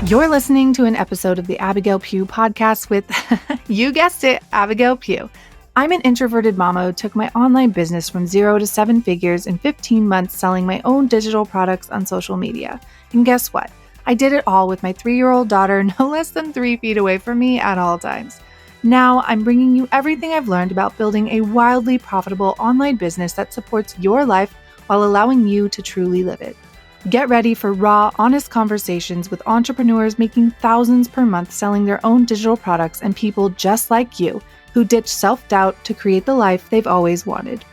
You're listening to an episode of the Abigail Pugh podcast with, you guessed it, Abigail Pugh. I'm an introverted mama who took my online business from 0 to 7 figures in 15 months selling my own digital products on social media. And guess what? I did it all with my 3-year-old daughter no less than 3 feet away from me at all times. Now I'm bringing you everything I've learned about building a wildly profitable online business that supports your life while allowing you to truly live it. Get ready for raw, honest conversations with entrepreneurs making thousands per month selling their own digital products and people just like you who ditch self-doubt to create the life they've always wanted.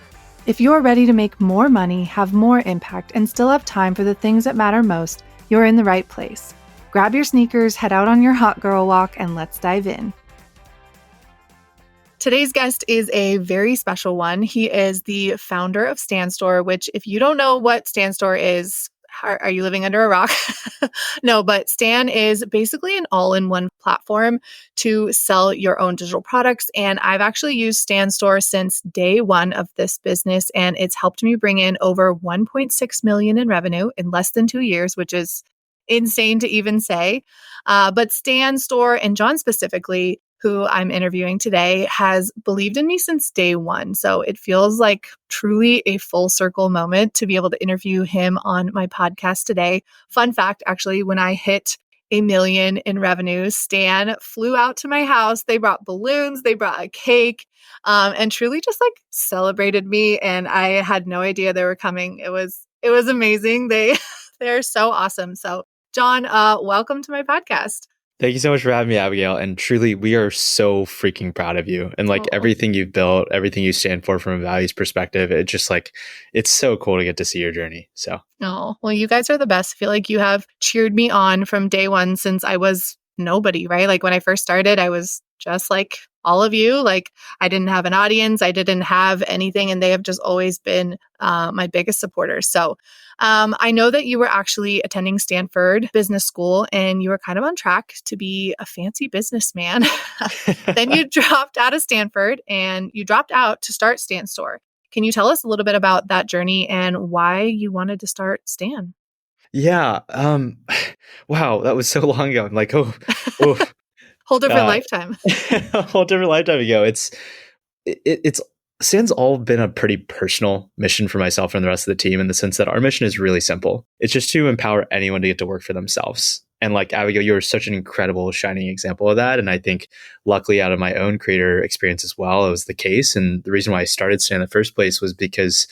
If you're ready to make more money, have more impact, and still have time for the things that matter most, you're in the right place. Grab your sneakers, head out on your hot girl walk, and let's dive in. Today's guest is a very special one. He is the founder of Stanstore, which if you don't know what Stanstore is, are you living under a rock? No, but Stan is basically an all-in-one platform to sell your own digital products. And I've actually used Stanstore since day one of this business, and it's helped me bring in over 1.6 million in revenue in less than 2 years, which is insane to even say. But Stanstore, and John specifically, who I'm interviewing today, has believed in me since day one. So it feels like truly a full circle moment to be able to interview him on my podcast today. Fun fact, actually, when I hit 1 million in revenue, Stan flew out to my house. They brought balloons, they brought a cake, and truly just like celebrated me. And I had no idea they were coming. It was amazing. They're so awesome. So John, welcome to my podcast. Thank you so much for having me, Abigail. And truly, we are so freaking proud of you and everything you've built, everything you stand for from a values perspective. It's just it's so cool to get to see your journey. So, oh, well, you guys are the best. I feel like you have cheered me on from day one since I was nobody, right? Like when I first started, I was just like all of you. Like I didn't have an audience, I didn't have anything, and they have just always been my biggest supporters. So I know that you were actually attending Stanford Business School and you were kind of on track to be a fancy businessman. Then you dropped out of Stanford and you dropped out to start Stanstore. Can you tell us a little bit about that journey and why you wanted to start Stan? Yeah. Wow, that was so long ago. I'm like, oh. Whole different lifetime. A whole different lifetime ago. It's Stan's all been a pretty personal mission for myself and the rest of the team in the sense that our mission is really simple. It's just to empower anyone to get to work for themselves. And like Abigail, you're such an incredible shining example of that. And I think luckily out of my own creator experience as well, it was the case. And the reason why I started Stan in the first place was because,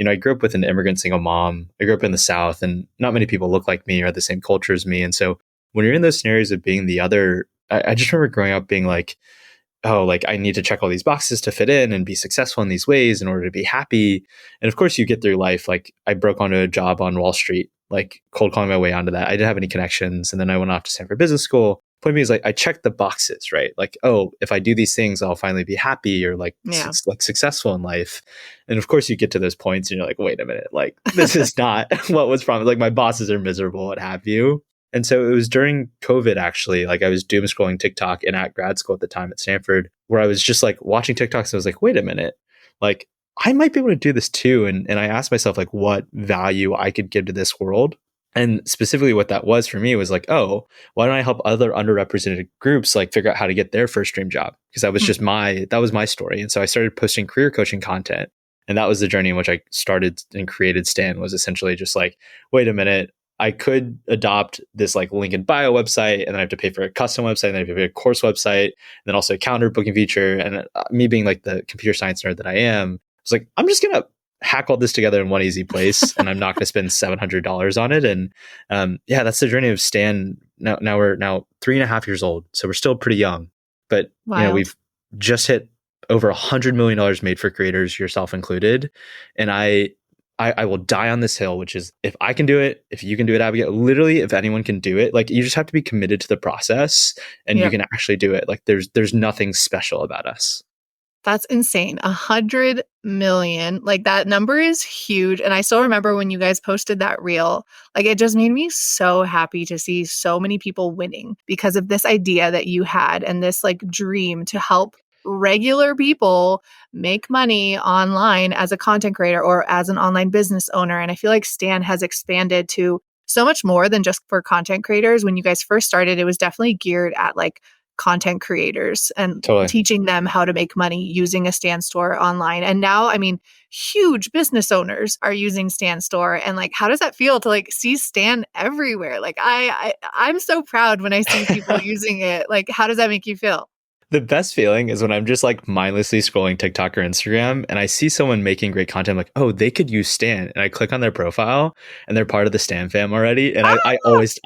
I grew up with an immigrant single mom. I grew up in the South and not many people look like me or have the same culture as me. And so when you're in those scenarios of being the other, I just remember growing up being like, oh, like I need to check all these boxes to fit in and be successful in these ways in order to be happy. And of course you get through life. Like I broke onto a job on Wall Street, like cold calling my way onto that. I didn't have any connections. And then I went off to Stanford Business School. Point being is like, I checked the boxes, right? Like, oh, if I do these things, I'll finally be happy or like successful in life. And of course you get to those points and you're like, wait a minute, like this is not what was promised. Like my bosses are miserable, what have you. And so it was during COVID, actually, like I was doom scrolling TikTok and at grad school at the time at Stanford, where I was just like watching TikToks. And I was like, wait a minute, like I might be able to do this too. And I asked myself like what value I could give to this world. And specifically what that was for me was like, oh, why don't I help other underrepresented groups like figure out how to get their first dream job? Because that was just that was my story. And so I started posting career coaching content. And that was the journey in which I started and created Stan, was essentially just like, wait a minute, I could adopt this like link in bio website and then I have to pay for a custom website and then I have to pay for a course website and then also a calendar booking feature. And me being like the computer science nerd that I am, I was like, I'm just going to hack all this together in one easy place and I'm not going to spend $700 on it. And that's the journey of Stan. Now we're 3.5 years old. So we're still pretty young, but we've just hit over $100 million made for creators, yourself included. And I will die on this hill, which is if I can do it, if you can do it, Abigail, literally, if anyone can do it, like you just have to be committed to the process and you can actually do it. Like there's nothing special about us. That's insane. 100 million. Like that number is huge. And I still remember when you guys posted that reel, like it just made me so happy to see so many people winning because of this idea that you had and this like dream to help regular people make money online as a content creator or as an online business owner. And I feel like Stan has expanded to so much more than just for content creators. When you guys first started, it was definitely geared at like content creators and Totally. teaching them how to make money using a Stan Store online. And now, I mean, huge business owners are using Stan Store. And like, how does that feel to like see Stan everywhere? Like I'm so proud when I see people using it. Like, how does that make you feel? The best feeling is when I'm just like mindlessly scrolling TikTok or Instagram and I see someone making great content, like, oh, they could use Stan. And I click on their profile and they're part of the Stan fam already. And I always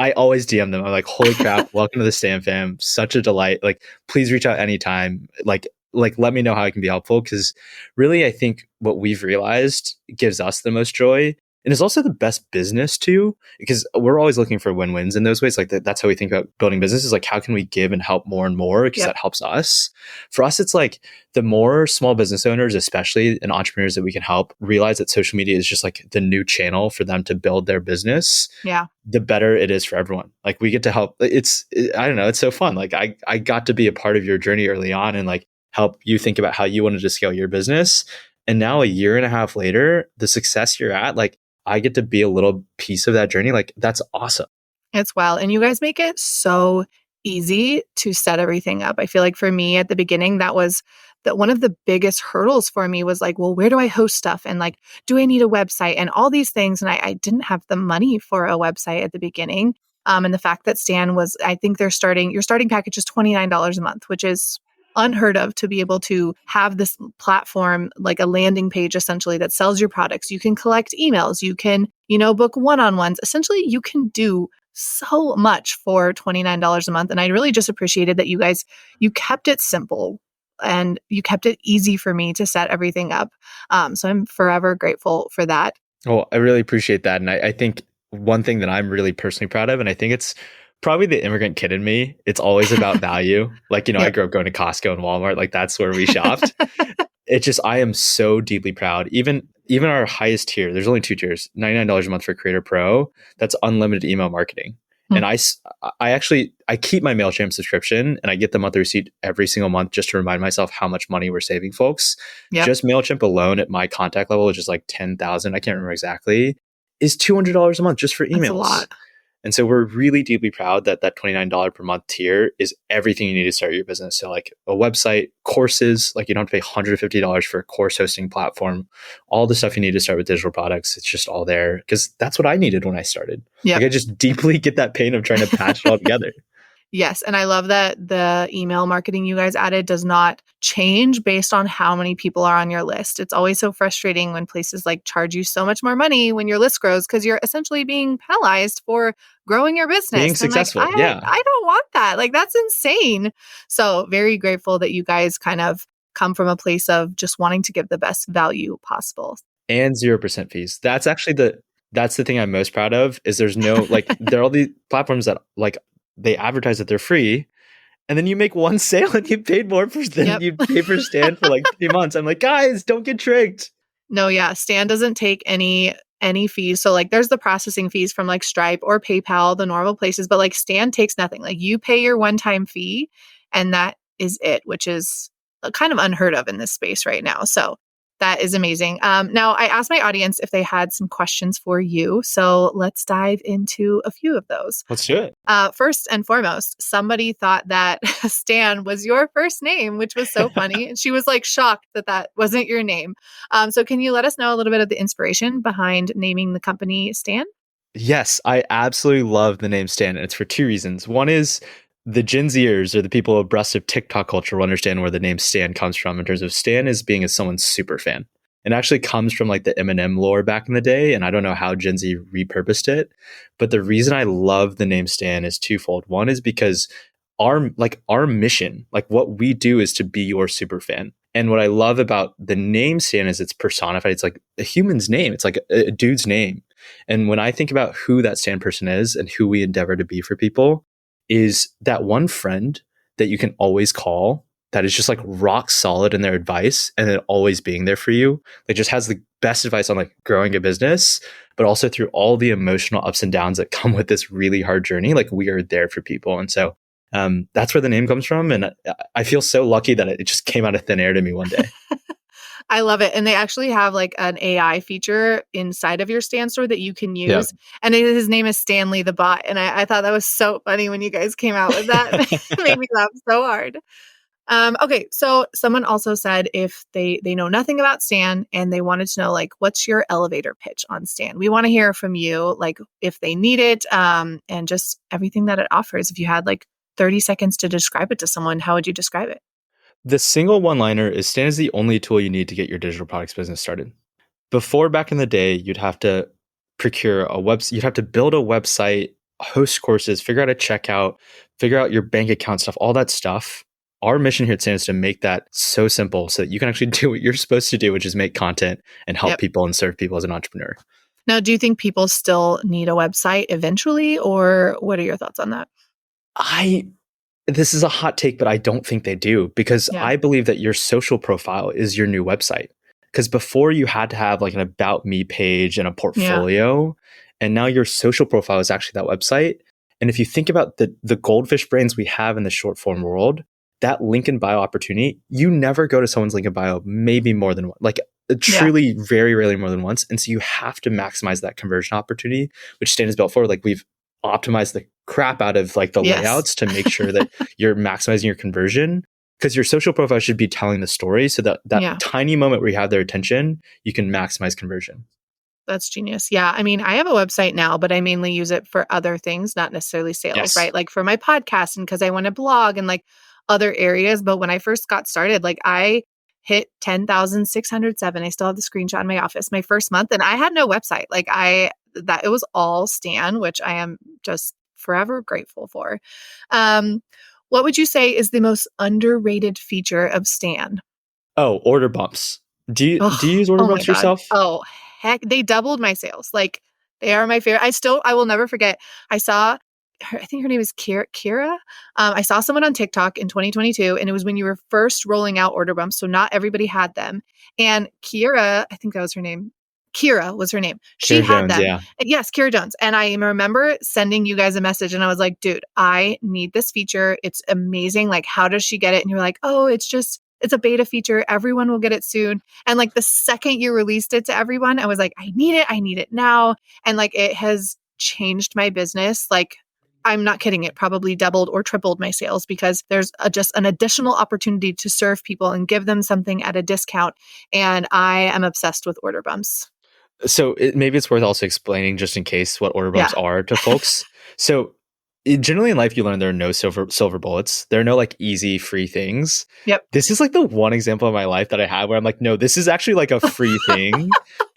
DM them. I'm like, holy crap, welcome to the Stan fam. Such a delight. Like, please reach out anytime. Like let me know how I can be helpful. Cause really I think what we've realized gives us the most joy. And it's also the best business too, because we're always looking for win-wins in those ways. Like that's how we think about building businesses. Like how can we give and help more and more? Because Yep. that helps us. For us, it's like the more small business owners, especially and entrepreneurs that we can help realize that social media is just like the new channel for them to build their business. Yeah. The better it is for everyone. Like we get to help. I don't know. It's so fun. Like I got to be a part of your journey early on and like help you think about how you wanted to scale your business. And now a year and a half later, the success you're at, like I get to be a little piece of that journey. Like that's awesome. It's wild. And you guys make it so easy to set everything up. I feel like for me at the beginning, that was that one of the biggest hurdles for me was like, well, where do I host stuff? And like, do I need a website and all these things? And I didn't have the money for a website at the beginning. And the fact that Stan was, I think your starting package is $29 a month, which is unheard of to be able to have this platform, like a landing page essentially that sells your products. You can collect emails, you can, book one-on-ones. Essentially, you can do so much for $29 a month. And I really just appreciated that you kept it simple and you kept it easy for me to set everything up. So I'm forever grateful for that. Well, I really appreciate that. And I think one thing that I'm really personally proud of, and I think it's probably the immigrant kid in me, it's always about value. Like, I Yep. grew up going to Costco and Walmart. Like that's where we shopped. It's just, I am so deeply proud. Even our highest tier, there's only two tiers, $99 a month for Creator Pro. That's unlimited email marketing. And I keep my MailChimp subscription and I get the monthly receipt every single month just to remind myself how much money we're saving folks. Yep. Just MailChimp alone at my contact level, which is like 10,000, I can't remember exactly, is $200 a month just for emails. That's a lot. And so we're really deeply proud that that $29 per month tier is everything you need to start your business. So like a website, courses, like you don't have to pay $150 for a course hosting platform, all the stuff you need to start with digital products. It's just all there because that's what I needed when I started. Yep. Like I just deeply get that pain of trying to patch it all together. Yes. And I love that the email marketing you guys added does not change based on how many people are on your list. It's always so frustrating when places like charge you so much more money when your list grows because you're essentially being penalized for growing your business. Being successful. Like, I don't want that. Like, that's insane. So very grateful that you guys kind of come from a place of just wanting to give the best value possible. And 0% fees. That's actually that's the thing I'm most proud of is there's no, like, there are all these platforms that like, they advertise that they're free, and then you make one sale and you paid more than you pay for Stan for like 3 months. I'm like, guys, don't get tricked. No, yeah, Stan doesn't take any fees. So like, there's the processing fees from like Stripe or PayPal, the normal places, but like Stan takes nothing. Like you pay your one-time fee, and that is it, which is kind of unheard of in this space right now. So that is amazing. Now, I asked my audience if they had some questions for you. So let's dive into a few of those. Let's do it. First and foremost, somebody thought that Stan was your first name, which was so funny. And she was like shocked that that wasn't your name. So can you let us know a little bit of the inspiration behind naming the company Stan? Yes, I absolutely love the name Stan. And it's for two reasons. One is the Gen Zers or the people abreast of TikTok culture will understand where the name Stan comes from in terms of Stan as being someone's super fan. It actually comes from like the Eminem lore back in the day, and I don't know how Gen Z repurposed it. But the reason I love the name Stan is twofold. One is because our mission, like what we do is to be your super fan. And what I love about the name Stan is it's personified. It's like a human's name. It's like a dude's name. And when I think about who that Stan person is and who we endeavor to be for people, is that one friend that you can always call that is just like rock solid in their advice and then always being there for you. Like just has the best advice on like growing a business, but also through all the emotional ups and downs that come with this really hard journey. Like we are there for people. And so that's where the name comes from. And I feel so lucky that it just came out of thin air to me one day. I love it. And they actually have like an AI feature inside of your Stan store that you can Yeah. use. And his name is Stanley the bot. And I thought that was so funny when you guys came out with that. It made me laugh so hard. Okay, so someone also said if they know nothing about Stan and they wanted to know like what's your elevator pitch on Stan? We want to hear from you, like if they need it, and just everything that it offers. If you had like 30 seconds to describe it to someone, how would you describe it? The single one liner is Stan is the only tool you need to get your digital products business started. Before, back in the day, you'd have to procure a website, you'd have to build a website, host courses, figure out a checkout, figure out your bank account stuff, all that stuff. Our mission here at Stan is to make that so simple so that you can actually do what you're supposed to do, which is make content and help Yep. people and serve people as an entrepreneur. Now, do you think people still need a website eventually, or what are your thoughts on that? I This is a hot take, but I don't think they do because Yeah. I believe that your social profile is your new website. Because before you had to have like an about me page and a Yeah. portfolio, and now your social profile is actually that website. And if you think about the goldfish brains we have in the short form world, that link in bio opportunity, you never go to someone's link in bio, maybe more than one, like Yeah. truly very rarely more than once. And so you have to maximize that conversion opportunity, which Stan is built for. Like we've optimized the crap out of like the Yes. layouts to make sure that you're maximizing your conversion because your social profile should be telling the story so that that Yeah. tiny moment where you have their attention, you can maximize conversion. That's genius. Yeah. I mean, I have a website now, but I mainly use it for other things, not necessarily sales, Yes. right? Like for my podcast and because I want to blog and like other areas. But when I first got started, like I hit 10,607. I still have the screenshot in my office, my first month, and I had no website. That it was all Stan, which I am just forever grateful for. Um, what would you say is the most underrated feature of Stan? Oh, order bumps. Do you Oh, use order oh my bumps God. yourself? Oh, heck. They doubled my sales. Like, they are my favorite. I will never forget. I saw her, I think her name is Kira. I saw someone on TikTok in 2022, and it was when you were first rolling out order bumps. So not everybody had them. And Kira, I think that was her name. Kira was her name. She Kara had Jones, them. yeah. Yes, Kira Jones. And I remember sending you guys a message, and I was like, dude, I need this feature. It's amazing. Like, how does she get it? And you're like, oh, it's a beta feature. Everyone will get it soon. And like the second you released it to everyone, I was like, I need it. I need it now. And like it has changed my business. Like I'm not kidding. It probably doubled or tripled my sales because there's just an additional opportunity to serve people and give them something at a discount. And I am obsessed with order bumps. So maybe it's worth also explaining just in case what order bumps Yeah. are to folks. So generally in life, you learn there are no silver bullets. There are no like easy free things. Yep. This is like the one example of my life that I have where I'm like, no, this is actually like a free thing.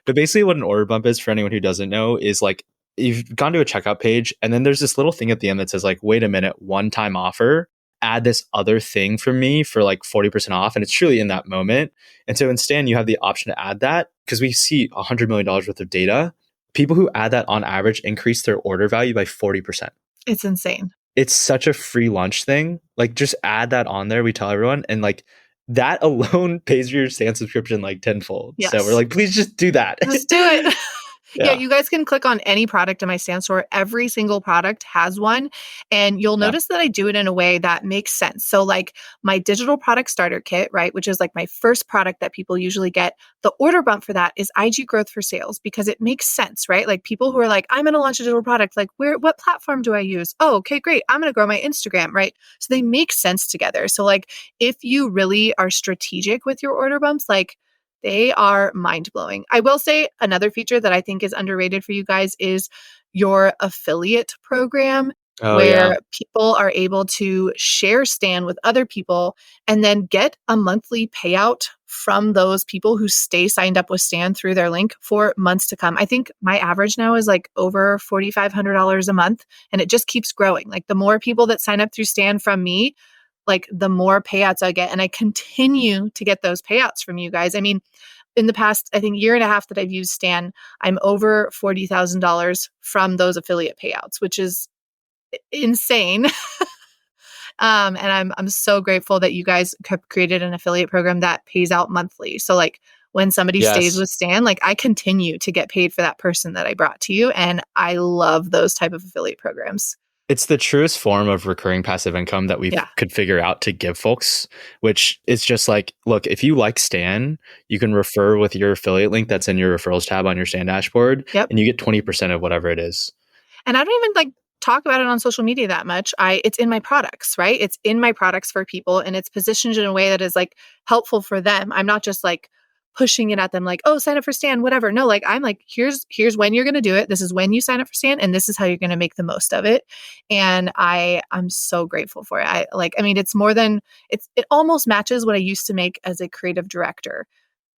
But basically, what an order bump is for anyone who doesn't know is like you've gone to a checkout page and then there's this little thing at the end that says like, wait a minute, one time offer. Add this other thing for me for like 40% off. And it's truly in that moment. And so in Stan, you have the option to add that because we see $100 million worth of data. People who add that on average increase their order value by 40%. It's insane. It's such a free lunch thing. Like just add that on there. We tell everyone. And like that alone pays for your Stan subscription like tenfold. So we're Yes. like, please just do that. Just do it. Yeah, Yeah. you guys can click on any product in my Stan store. Every single product has one. And you'll Yeah. notice that I do it in a way that makes sense. So, like my digital product starter kit, right, which is like my first product that people usually get, the order bump for that is IG growth for sales because it makes sense, right? Like people who are like, I'm going to launch a digital product, like, what platform do I use? Oh, okay, great. I'm going to grow my Instagram, right? So they make sense together. So, like, if you really are strategic with your order bumps, like, they are mind blowing. I will say another feature that I think is underrated for you guys is your affiliate program, Oh, yeah. where people are able to share Stan with other people and then get a monthly payout from those people who stay signed up with Stan through their link for months to come. I think my average now is like over $4,500 a month, and it just keeps growing. Like the more people that sign up through Stan from me, like the more payouts I get. And I continue to get those payouts from you guys. I mean, in the past, I think year and a half that I've used Stan, I'm over $40,000 from those affiliate payouts, which is insane. And I'm so grateful that you guys have created an affiliate program that pays out monthly. So like when somebody stays Yes. with Stan, like I continue to get paid for that person that I brought to you. And I love those type of affiliate programs. It's the truest form of recurring passive income that we Yeah. could figure out to give folks, which is just like, look, if you like Stan, you can refer with your affiliate link that's in your referrals tab on your Stan dashboard, Yep. and you get 20% of whatever it is. And I don't even like talk about it on social media that much. It's in my products, right? It's in my products for people and it's positioned in a way that is like helpful for them. I'm not just like pushing it at them like, "Oh, sign up for Stan, whatever." No, like I'm like, here's when you're going to do it. This is when you sign up for Stan and this is how you're going to make the most of it. And I'm so grateful for it. I mean, it's more than it almost matches what I used to make as a creative director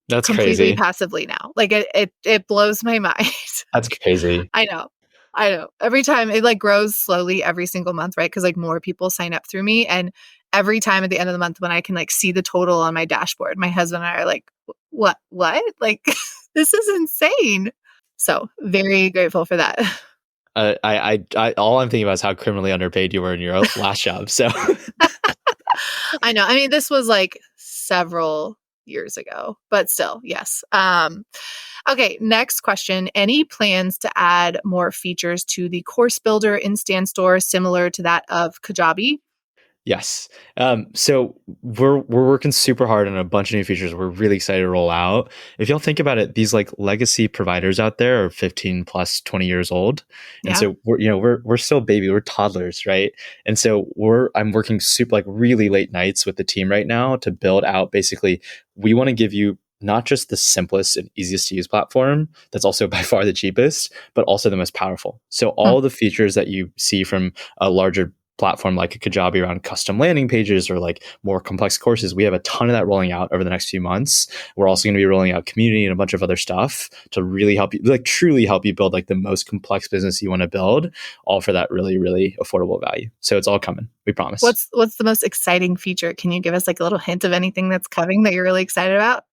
That's completely crazy. passively now. Like it blows my mind. That's crazy. I know. I know. Every time it like grows slowly every single month, right? Because like more people sign up through me. And every time at the end of the month when I can like see the total on my dashboard, my husband and I are like, what? Like, this is insane. So very grateful for that. All I'm thinking about is how criminally underpaid you were in your last job. So I know. I mean, this was like several years ago, but still, yes. Okay, next question. Any plans to add more features to the course builder in Stan Store similar to that of Kajabi? yes. So we're working super hard on a bunch of new features we're really excited to roll out. If y'all think about it, these like legacy providers out there are 15 plus 20 years old. And Yeah. so we're still baby, we're toddlers, right? And so I'm working super like really late nights with the team right now to build out basically we want to give you not just the simplest and easiest to use platform that's also by far the cheapest, but also the most powerful. So Hmm. all the features that you see from a larger platform like a Kajabi around custom landing pages or like more complex courses. We have a ton of that rolling out over the next few months. We're also going to be rolling out community and a bunch of other stuff to really help you, like truly help you build like the most complex business you want to build, all for that really, really affordable value. So it's all coming. We promise. What's the most exciting feature? Can you give us like a little hint of anything that's coming that you're really excited about?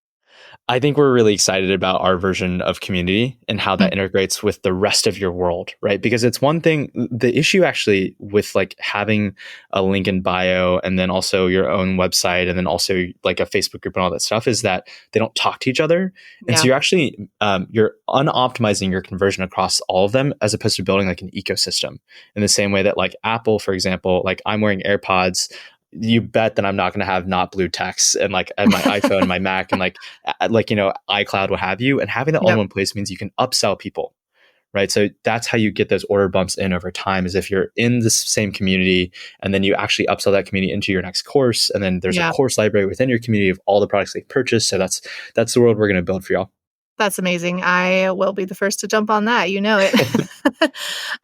I think we're really excited about our version of community and how Hmm. that integrates with the rest of your world, right? Because it's one thing, the issue actually with like having a link in bio and then also your own website and then also like a Facebook group and all that stuff is that they don't talk to each other. And so Yeah. you're actually, you're unoptimizing your conversion across all of them as opposed to building like an ecosystem in the same way that like Apple, for example, like I'm wearing AirPods, you bet that I'm not going to have not blue text and like and my iPhone, my Mac, and like iCloud, what have you. And having that all in Yep. one place means you can upsell people, right? So that's how you get those order bumps in over time. Is if you're in the same community and then you actually upsell that community into your next course, and then there's a Yeah. course library within your community of all the products they've purchased. So that's the world we're going to build for y'all. That's amazing. I will be the first to jump on that. You know it.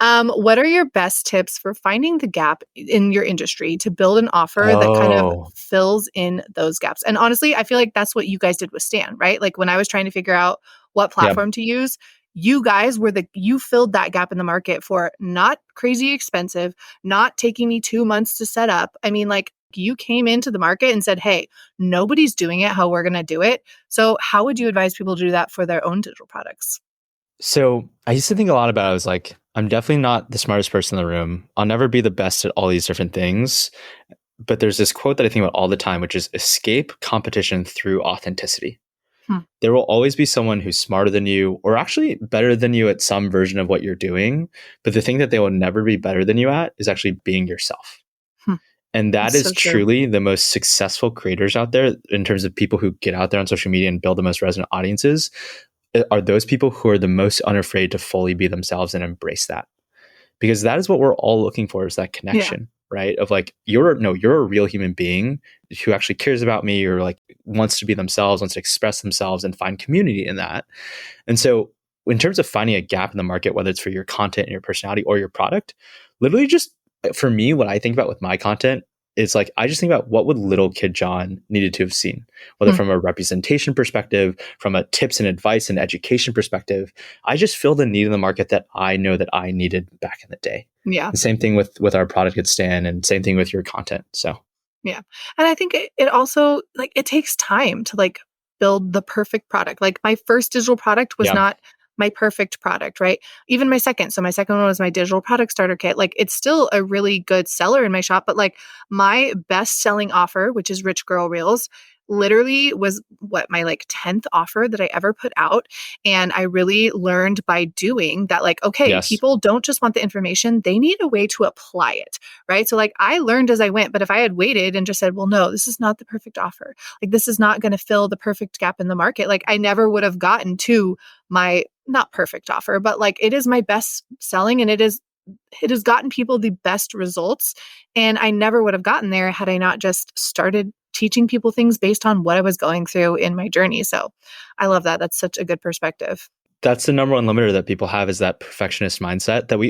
What are your best tips for finding the gap in your industry to build an offer that kind of Oh, fills in those gaps? And honestly, I feel like that's what you guys did with Stan, right? Like when I was trying to figure out what yeah. platform to use, you guys you filled that gap in the market for not crazy expensive, not taking me 2 months to set up. I mean, like you came into the market and said, "Hey, nobody's doing it how we're going to do it." So, how would you advise people to do that for their own digital products? So I used to think a lot about it. I was like, I'm definitely not the smartest person in the room. I'll never be the best at all these different things. But there's this quote that I think about all the time, which is escape competition through authenticity. Hmm. There will always be someone who's smarter than you or actually better than you at some version of what you're doing. But the thing that they will never be better than you at is actually being yourself. Hmm. And that That's is so true. truly the most successful creators out there in terms of people who get out there on social media and build the most resonant audiences are those people who are the most unafraid to fully be themselves and embrace that, because that is what we're all looking for, is that Yeah. connection, right? Of like, you're a real human being who actually cares about me or like wants to be themselves, wants to express themselves and find community in that. And so in terms of finding a gap in the market, whether it's for your content and your personality or your product, literally just for me, what I think about with my content is like, I just think about what would little kid John needed to have seen, whether Hmm. from a representation perspective, from a tips and advice and education perspective. I just fill the need in the market that I know that I needed back in the day. Yeah. The same thing with our product at Stan, and same thing with your content. So Yeah. And I think it also like it takes time to like build the perfect product. Like my first digital product was yeah, not my perfect product, right? Even my second. So my second one was my digital product starter kit. Like it's still a really good seller in my shop, but like my best selling offer, which is Rich Girl Reels, literally was what my like 10th offer that I ever put out. And I really learned by doing that, like, okay, Yes. people don't just want the information, they need a way to apply it. Right. So like I learned as I went, but if I had waited and just said, well, no, this is not the perfect offer, like this is not going to fill the perfect gap in the market, like I never would have gotten to my not perfect offer, but like it is my best selling and it has gotten people the best results. And I never would have gotten there had I not just started teaching people things based on what I was going through in my journey. So I love that. That's such a good perspective. That's the number one limiter that people have, is that perfectionist mindset that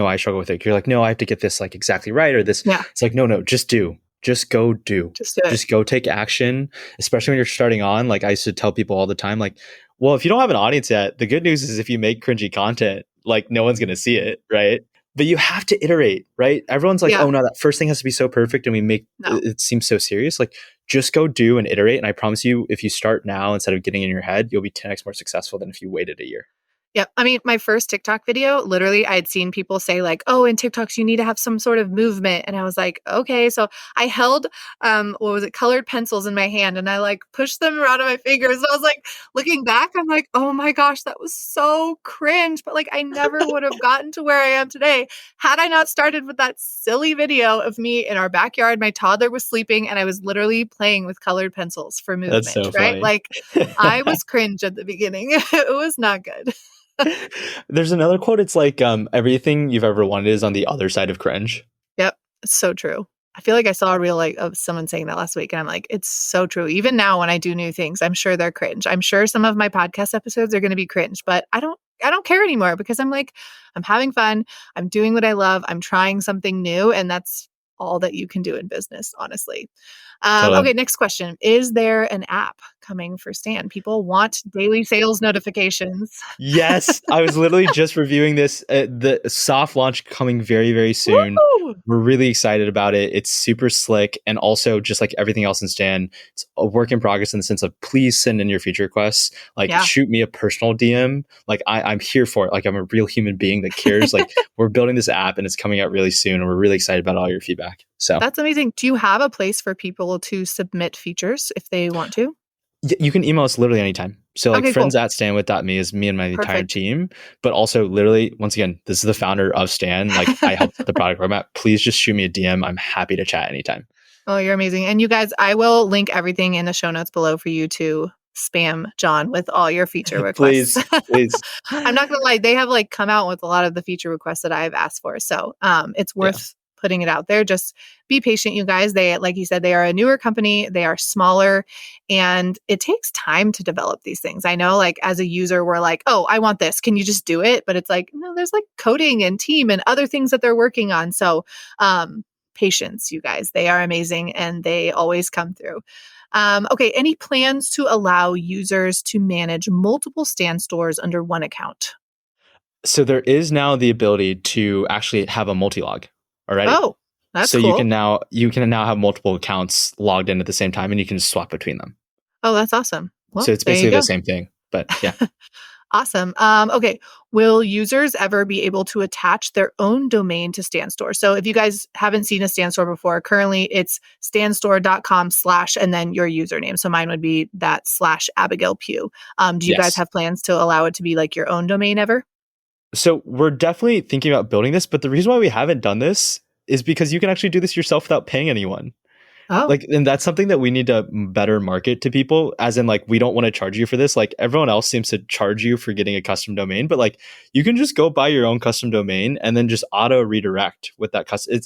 I struggle with it. You're like, no, I have to get this like exactly right, or this. Yeah, It's like, no, just do. Just go do. just do it. Just go take action, especially when you're starting on. Like I used to tell people all the time, like, well, if you don't have an audience yet, the good news is if you make cringy content, like no one's going to see it, right? But you have to iterate, right? Everyone's like, Yeah, oh no, that first thing has to be so perfect, and we make no. it seem so serious. Like just go do and iterate. And I promise you, if you start now instead of getting in your head, you'll be 10x more successful than if you waited a year. Yep. I mean, my first TikTok video, literally, I had seen people say like, "Oh, in TikToks, you need to have some sort of movement," and I was like, "Okay." So I held, what was it, colored pencils in my hand, and I like pushed them around on my fingers. And I was like, looking back, I'm like, "Oh my gosh, that was so cringe." But like, I never would have gotten to where I am today had I not started with that silly video of me in our backyard. My toddler was sleeping, and I was literally playing with colored pencils for That's movement. so Right? funny. Like, I was cringe at the beginning. It was not good. There's another quote. It's like, everything you've ever wanted is on the other side of cringe. Yep, it's so true. I feel like I saw a reel like of someone saying that last week, and I'm like, it's so true. Even now, when I do new things, I'm sure they're cringe. I'm sure some of my podcast episodes are going to be cringe, but I don't care anymore because I'm like, I'm having fun. I'm doing what I love. I'm trying something new, and that's all that you can do in business, honestly. Totally. Okay, next question. Is there an app coming for Stan? People want daily sales notifications. Yes, I was literally just reviewing this. The soft launch coming very, very soon. Woo! We're really excited about it. It's super slick, and also just like everything else in Stan, it's a work in progress in the sense of please send in your feature requests. Like Yeah. shoot me a personal DM. Like I'm here for it. Like I'm a real human being that cares. Like we're building this app and it's coming out really soon, and we're really excited about all your feedback. So That's amazing. Do you have a place for people to submit features if they want to? you can email us literally anytime. So like Okay, friends cool. at stanwith.me is me and my entire Perfect. team. But also literally, once again, this is the founder of Stan. Like I helped with the product roadmap. Please just shoot me a DM. I'm happy to chat anytime. Oh, you're amazing. And you guys, I will link everything in the show notes below for you to spam John with all your feature requests. Please, please. I'm not gonna lie, they have like come out with a lot of the feature requests that I've asked for. So it's Yeah, worth putting it out there. Just be patient, you guys. They, like you said, they are a newer company, they are smaller, and it takes time to develop these things. I know, like as a user, we're like, oh, I want this. Can you just do it? But it's like, no, there's like coding and team and other things that they're working on. So patience, you guys. They are amazing and they always come through. Okay, any plans to allow users to manage multiple Stan stores under one account? so there is now the ability to actually have a multi-log already. Oh, that's So cool. you can now have multiple accounts logged in at the same time, and you can just swap between them. Oh, that's awesome. So Well, it's there you basically the go. same thing. But yeah. Awesome. Okay. Will users ever be able to attach their own domain to StanStore? So if you guys haven't seen a StanStore before, currently it's stanstore.com/ and then your username. So mine would be that / Abigail Pugh. Do you guys Yes. have plans to allow it to be like your own domain ever? So we're definitely thinking about building this, but the reason why we haven't done this is because you can actually do this yourself without paying anyone. Oh, Like, and that's something that we need to better market to people, as in like we don't want to charge you for this. Like everyone else seems to charge you for getting a custom domain, but like you can just go buy your own custom domain and then just auto redirect with that custom.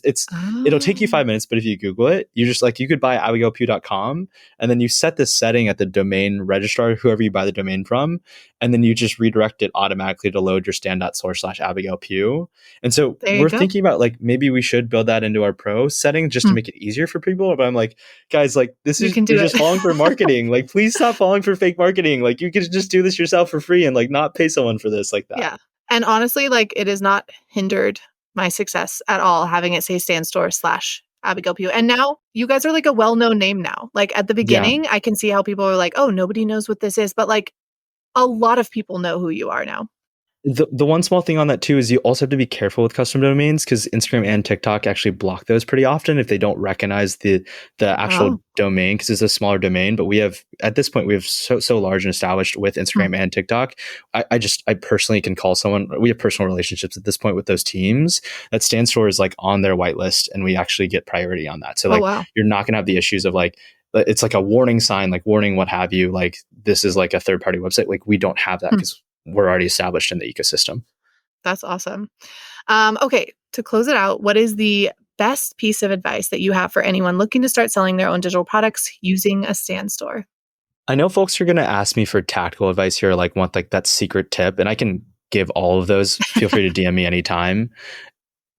It'll take you oh, 5 minutes, but if you Google it, you just like, you could buy abigailpew.com, and then you set this setting at the domain registrar, whoever you buy the domain from, and then you just redirect it automatically to load your stand.source / Abigail Pugh. And so there you we're go. thinking about like maybe we should build that into our pro setting just to Hmm, make it easier for people. But I'm like, guys, like you can you're do it. just falling for marketing. Like, please stop falling for fake marketing. Like, you could just do this yourself for free and like not pay someone for this like that. Yeah. And honestly, like it has not hindered my success at all having it say StanStore / Abigail Pugh. And now you guys are like a well-known name now. Like at the Yeah. beginning, I can see how people are like, oh, nobody knows what this is. But like a lot of people know who you are now. The one small thing on that too is you also have to be careful with custom domains because Instagram and TikTok actually block those pretty often if they don't recognize the actual Oh. domain because it's a smaller domain. But we have at this point we have so large and established with Hmm. Instagram and TikTok. I personally can call someone. We have personal relationships at this point with those teams. That Stanstore is like on their whitelist, and we actually get priority on that. So Oh, like wow. you're not gonna have the issues of like it's like a warning sign, like warning what have you. Like this is like a third party website. Like we don't have that Hmm. because we're already established in the ecosystem. That's awesome. Okay, to close it out, what is the best piece of advice that you have for anyone looking to start selling their own digital products using a stand store? I know folks are going to ask me for tactical advice here, like want like that secret tip, and I can give all of those. Feel free to DM me anytime.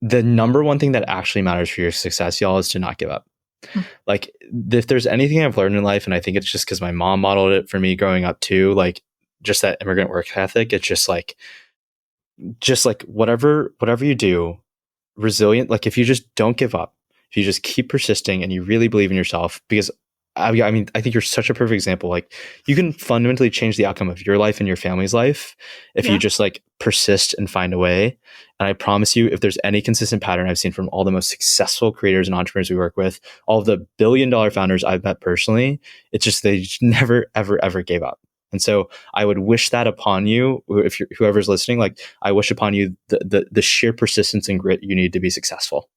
The number one thing that actually matters for your success, y'all, is to not give up. Hmm. Like if there's anything I've learned in life, and I think it's just because my mom modeled it for me growing up too, like just that immigrant work ethic. It's just like whatever you do, resilient. Like if you just don't give up, if you just keep persisting and you really believe in yourself, because I mean, I think you're such a perfect example. Like you can fundamentally change the outcome of your life and your family's life if you Yeah. just like persist and find a way. And I promise you, if there's any consistent pattern I've seen from all the most successful creators and entrepreneurs we work with, all of the billion-dollar founders I've met personally, it's just they just never, ever, ever gave up. And so I would wish that upon you, if you're whoever's listening, like I wish upon you the sheer persistence and grit you need to be successful.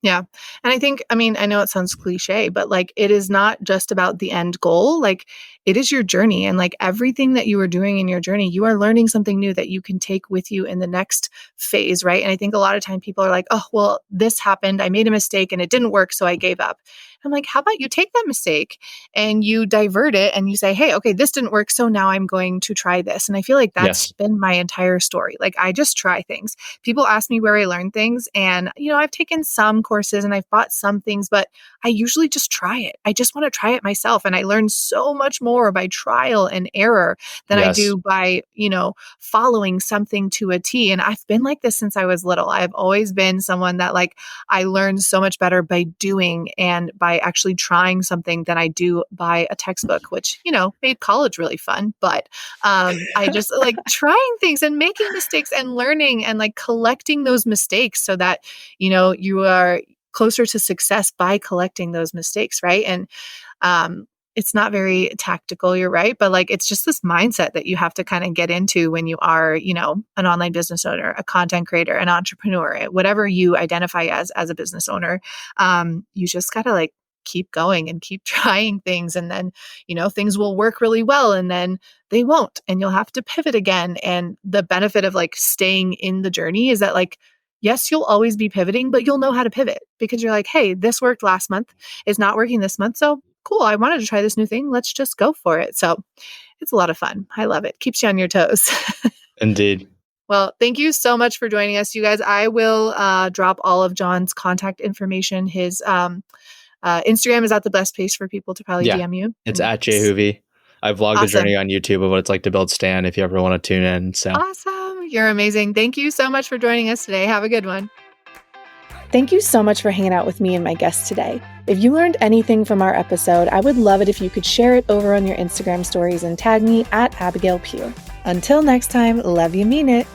Yeah. And I think, I mean, I know it sounds cliche, but like it is not just about the end goal. Like it is your journey. And like everything that you are doing in your journey, you are learning something new that you can take with you in the next phase. Right. And I think a lot of time people are like, oh, well, this happened. I made a mistake and it didn't work. So I gave up. I'm like, how about you take that mistake and you divert it and you say, hey, okay, this didn't work. So now I'm going to try this. And I feel like that's Yes. been my entire story. Like I just try things. People ask me where I learn things. And, I've taken some courses and I've bought some things, but I usually just try it. I just want to try it myself. And I learn so much more by trial and error than I Yes. do by, following something to a T. And I've been like this since I was little. I've always been someone that like I learn so much better by doing and by actually trying something than I do by a textbook, which, made college really fun. But I just like trying things and making mistakes and learning and like collecting those mistakes so that, you are closer to success by collecting those mistakes. Right. And it's not very tactical, you're right. But like it's just this mindset that you have to kind of get into when you are, an online business owner, a content creator, an entrepreneur, whatever you identify as a business owner. You just gotta like keep going and keep trying things. And then, things will work really well and then they won't. And you'll have to pivot again. And the benefit of like staying in the journey is that like, yes, you'll always be pivoting, but you'll know how to pivot because you're like, hey, this worked last month. It's not working this month. So cool. I wanted to try this new thing. Let's just go for it. So it's a lot of fun. I love it. Keeps you on your toes. Indeed. Well, thank you so much for joining us, you guys. I will drop all of John's contact information. His Instagram is at the best place for people to probably Yeah. DM you. It's And at jhoovy. I vlogged the awesome. journey on YouTube of what it's like to build Stan if you ever want to tune in. So Awesome. You're amazing. Thank you so much for joining us today. Have a good one. Thank you so much for hanging out with me and my guests today. If you learned anything from our episode, I would love it if you could share it over on your Instagram stories and tag me at Abigail Pugh. Until next time, love you, mean it.